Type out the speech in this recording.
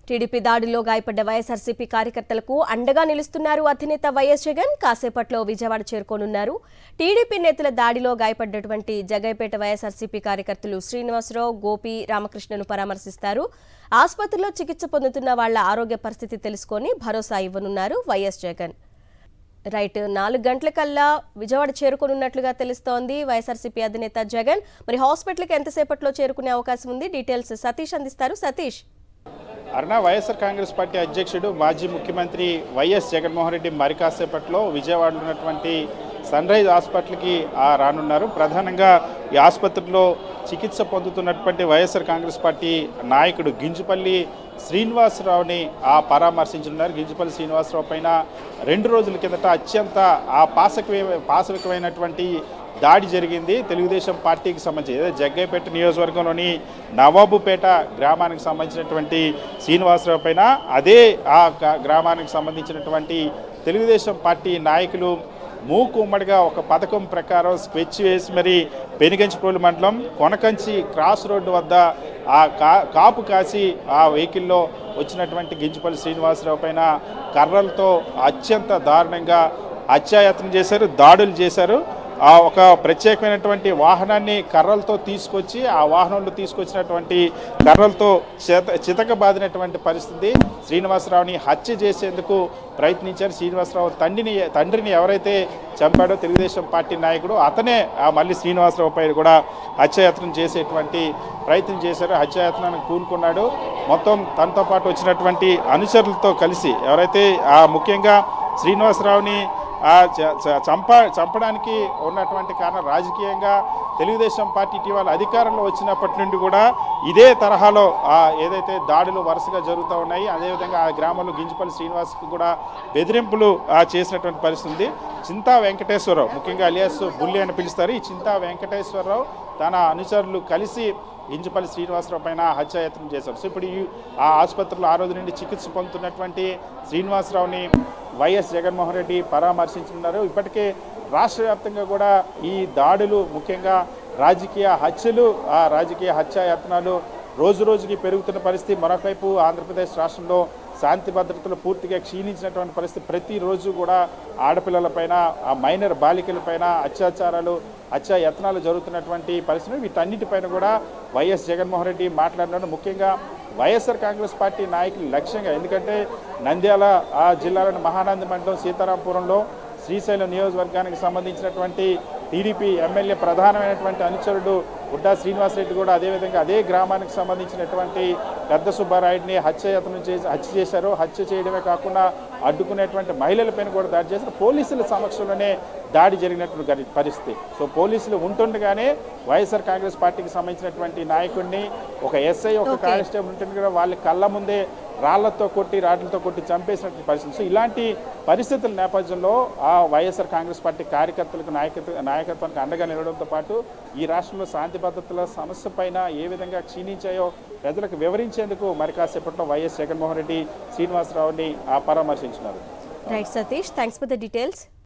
TDP దాడిలో గాయపడ్డ వైఎస్ఆర్సీపీ కార్యకర్తలకు అండగా నిలుస్తున్నారు అధినేత వైఎస్ జగన్. కాసేపట్లో విజయవాడ చేరుకోనున్నారు. టీడీపీ నేతల దాడిలో గాయపడ్డటువంటి జగ్గయ్యపేట వైఎస్ఆర్సీపీ కార్యకర్తలు శ్రీనివాసరావు, గోపి, రామకృష్ణను పరామర్శిస్తారు. ఆసుపత్రిలో చికిత్స పొందుతున్న వాళ్ల ఆరోగ్య పరిస్థితి తెలుసుకొని భరోసా ఇవ్వనున్నారు వైఎస్ జగన్. రైట్, 4 గంటలకల్లా విజయవాడ చేరుకోనున్నట్లుగా తెలుస్తోంది వైఎస్ఆర్సీపీ అధినేత జగన్. మరి హాస్పిటల్కి ఎంతసేపట్లో చేరుకునే అవకాశం ఉంది? డీటెయిల్స్ సతీష్ అందిస్తారు. సతీష్. అరుణ, వైఎస్ఆర్ కాంగ్రెస్ పార్టీ అధ్యక్షుడు మాజీ ముఖ్యమంత్రి వైఎస్ జగన్మోహన్ రెడ్డి మరి కాసేపట్లో విజయవాడలో ఉన్నటువంటి సన్ రైజ్ హాస్పిటల్కి రానున్నారు. ప్రధానంగా ఈ ఆసుపత్రిలో చికిత్స పొందుతున్నటువంటి వైఎస్ఆర్ కాంగ్రెస్ పార్టీ నాయకుడు గింజుపల్లి శ్రీనివాసరావుని పరామర్శించనున్నారు. గింజుపల్లి శ్రీనివాసరావు పైన 2 రోజుల కిందట అత్యంత పాశవికమైనటువంటి దాడి జరిగింది. తెలుగుదేశం పార్టీకి సంబంధించి జగ్గయ్యపేట నియోజకవర్గంలోని నవాబుపేట గ్రామానికి సంబంధించినటువంటి శ్రీనివాసరావు పైన అదే గ్రామానికి సంబంధించినటువంటి తెలుగుదేశం పార్టీ నాయకులు మూకుమ్మడిగా ఒక పథకం ప్రకారం స్కెచ్ వేసి మరి పెనుగంచిప్రోలు మండలం కొనకంచి క్రాస్ రోడ్డు వద్ద కాపు కాసి ఆ వెహికల్లో వచ్చినటువంటి గింజుపల్లి శ్రీనివాసరావు పైన కర్రలతో అత్యంత దారుణంగా హత్యాయత్నం చేశారు, దాడులు చేశారు. ఒక ప్రత్యేకమైనటువంటి వాహనాన్ని కర్రలతో తీసుకొచ్చి ఆ వాహనంలో తీసుకొచ్చినటువంటి కర్రలతో చితకబాదినటువంటి పరిస్థితి. శ్రీనివాసరావుని హత్య చేసేందుకు ప్రయత్నించారు. శ్రీనివాసరావు తండ్రిని ఎవరైతే చంపాడో తెలుగుదేశం పార్టీ నాయకుడు అతనే మళ్ళీ శ్రీనివాసరావు పై కూడా హత్యాయత్నం చేసేటువంటి ప్రయత్నం చేశారు. హత్యాయత్నానికి కూనుకున్నాడు. మొత్తం తనతో పాటు వచ్చినటువంటి అనుచరులతో కలిసి ఎవరైతే ముఖ్యంగా శ్రీనివాసరావుని చంపడానికి ఉన్నటువంటి కారణం రాజకీయంగా తెలుగుదేశం పార్టీ ఇటీవల అధికారంలో వచ్చినప్పటి నుండి కూడా ఇదే తరహాలో ఏదైతే దాడులు వరుసగా జరుగుతూ ఉన్నాయి. అదేవిధంగా ఆ గ్రామంలో గింజుపల్లి శ్రీనివాస్కి కూడా బెదిరింపులు చేసినటువంటి పరిస్థితి ఉంది. చింతా వెంకటేశ్వరరావు, ముఖ్యంగా అలియాస్ బుల్లి అని పిలుస్తారు, ఈ చింతా వెంకటేశ్వరరావు తన అనుచరులు కలిసి గింజుపల్లి శ్రీనివాసరావు పైన హత్యాయత్నం చేశారు. సో ఇప్పుడు ఆ ఆసుపత్రిలో ఆ రోజు నుండి చికిత్స పొందుతున్నటువంటి శ్రీనివాసరావుని వైఎస్ జగన్మోహన్ రెడ్డి పరామర్శించున్నారు. ఇప్పటికే రాష్ట్ర వ్యాప్తంగా కూడా ఈ దాడులు, ముఖ్యంగా రాజకీయ హత్యలు, రాజకీయ హత్యాయత్నాలు రోజు రోజుకి పెరుగుతున్న పరిస్థితి. మరొకవైపు ఆంధ్రప్రదేశ్ రాష్ట్రంలో శాంతి భద్రతలు పూర్తిగా క్షీణించినటువంటి పరిస్థితి. ప్రతిరోజు కూడా ఆడపిల్లలపైన, మైనర్ బాలికలపైన అత్యాచారాలు, హత్యాయత్నాలు జరుగుతున్నటువంటి పరిస్థితులు. వీటన్నిటిపైన కూడా వైఎస్ జగన్మోహన్ రెడ్డి మాట్లాడినారు. ముఖ్యంగా వైఎస్ఆర్ కాంగ్రెస్ పార్టీ నాయకులు లక్ష్యంగా, ఎందుకంటే నంద్యాల జిల్లాలోని మహానంది మండలం సీతారాంపురంలో శ్రీశైలం నియోజకవర్గానికి సంబంధించినటువంటి టీడీపీ ఎమ్మెల్యే ప్రధానమైనటువంటి అనుచరుడు గుడ్డా శ్రీనివాసరెడ్డి కూడా అదేవిధంగా అదే గ్రామానికి సంబంధించినటువంటి పెద్ద సుబ్బారాయుడిని హత్య చేశారు. హత్య చేయడమే కాకుండా అడ్డుకునేటువంటి మహిళలపైన కూడా దాడి చేశారు. పోలీసుల సమక్షంలోనే దాడి జరిగినటువంటి పరిస్థితి. సో పోలీసులు ఉంటుండగానే వైఎస్ఆర్ కాంగ్రెస్ పార్టీకి సంబంధించినటువంటి నాయకుడిని, ఒక ఎస్ఐ, ఒక కానిస్టేబుల్ ఉంటుండగా వాళ్ళ కళ్ళ ముందే రాళ్లతో కొట్టి, రాడ్లతో కొట్టి చంపేసినటువంటి పరిస్థితి. సో ఇలాంటి పరిస్థితుల నేపథ్యంలో వైఎస్ఆర్ కాంగ్రెస్ పార్టీ కార్యకర్తలకు, నాయకత్వానికి అండగా నిలవడంతో పాటు ఈ రాష్ట్రంలో శాంతి భద్రతల సమస్య పైన ఏ విధంగా క్షీణించాయో ప్రజలకు వివరించేందుకు మరి కాసేపట్లో వైఎస్ జగన్మోహన్ రెడ్డి శ్రీనివాసరావుని పరామర్శించినారు. Right Satish, thanks for the details.